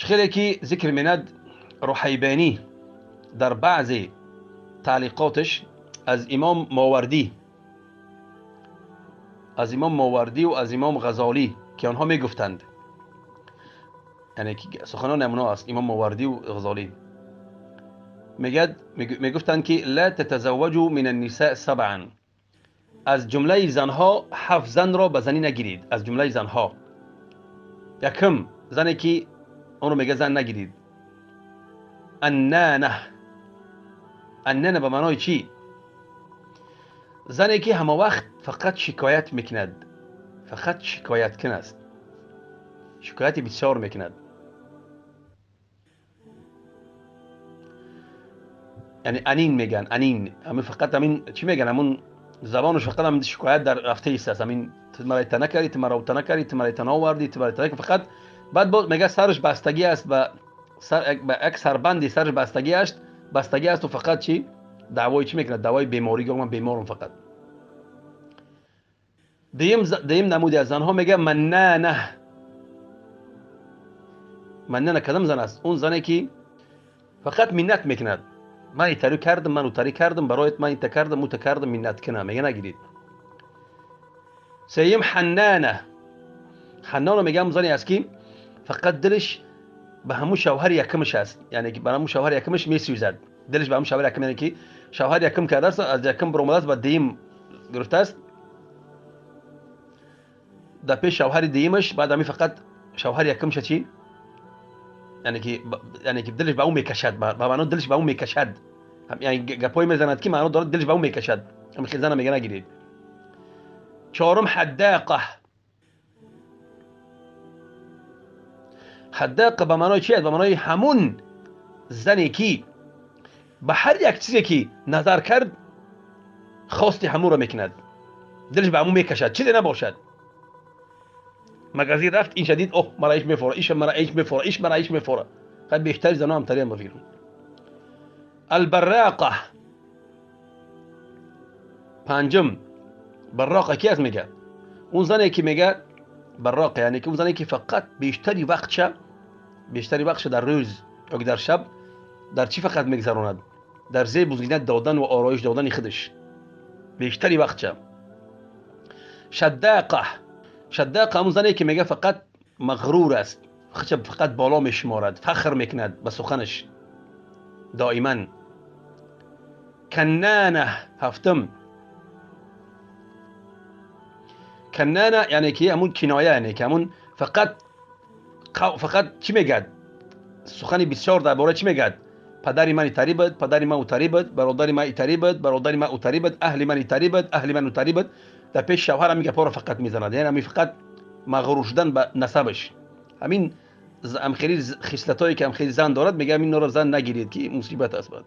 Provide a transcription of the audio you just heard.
خیلی که ذکر میند روحیبانی در بعضی تعلیقاتش از امام ماوردی و از امام غزالی که آنها میگفتند، یعنی که سخنان امنا است، امام ماوردی و غزالی میگفتند که لا تتزوجوا من النساء سبعا، از جمله زنها 7 زن را به زنی نگیرید. از جمله زنها یکم زنی که اون رو میگه زن نگیرید. انانه به معنای چی؟ زنی که همه وقت فقط شکایت میکند، فقط شکایت کن است، شکایتی بسیار میکند. یعنی انین میگن، انین همین فقط همین چی میگن، همون زبانش فقط همین شکایت در رفته است. همین مرایت نکردی، تو مرا نکردی، تو مرایت نآوردی، تو مرایت فقط بعد میگه سرش بستگی است به یک سربندی، سرش بستگی است و فقط چی دعوای چی میکنه، دعوای بیماری که من بیمارم فقط. دیم نمودی از زنها میگه منانه کدام زن است؟ اون زنی که فقط منت میکند، من اینطوری کردم، من اونطوری کردم برایت، من اینطوری کردم اونطوری کردم، منت کنه میگه نگیرید. سیم حنانه میگه اون زنی است که فقط دلش به همون شوهر یکمش است، یعنی که به همون شوهر یکمش میسوزد، دلش به همون شوهر یکم، یعنی که شوهر یکم کرده است، از یکم برآمده است و دیم گرفته است در پیش شوهر دیمش، بعد همین فقط شوهر یکمش چی، یعنی که دلش به اون میکشد، به معنی دلش به اون میکشد، یعنی گپای میزند که معنی داره دلش به اون میکشد. همین خیلی زن میگه نگیرید. چهارم حداقه به معنای چی است؟ به معنای همون زنی که به هر یک چیزی که نظر کرد خواستی همون رو میکند، دلش به همون میکشد، چیزی نباشد. مغازی رفت، این شدید اوه مرا ایش میفوره، ایش مرا ایش میفوره، ایش مرا ایش میفوره. خیلی بیشتر زنا هم تریم بفیرم. البراقه پنجم، براقه کی از میگه؟ اون زنی که میگه براقه، یعنی که اون زنی که فقط بیشتری وقتش در روز یا در شب در چی فقط میگذراند؟ در زیب و زینت دادن و آرایش دادن خودش بیشتری وقتش. شداقه همون زنی که میگه فقط مغرور است، فقط بالا میشمارد، فخر میکند به سخنش دائما. کنانه هفتم، کنانه یعنی که همون کنایه، یعنی که همون فقط چی میگد؟ سخنی بسیار درباره چی میگد؟ پدری من ایتاری بود، پدری من اوتاری بود، برادری من ایتاری بود، برادری من اوتاری بود، اهل من ایتاری بود، اهل من اوتاری بود. در پیش شوهر میگه پارو فقط میزند، یعنی همین فقط مغرور شدن به نسبش. همین خیلی خصلتایی که هم خیلی زن دارد، میگه همین رو زن نگیرید که مصیبت است. بعد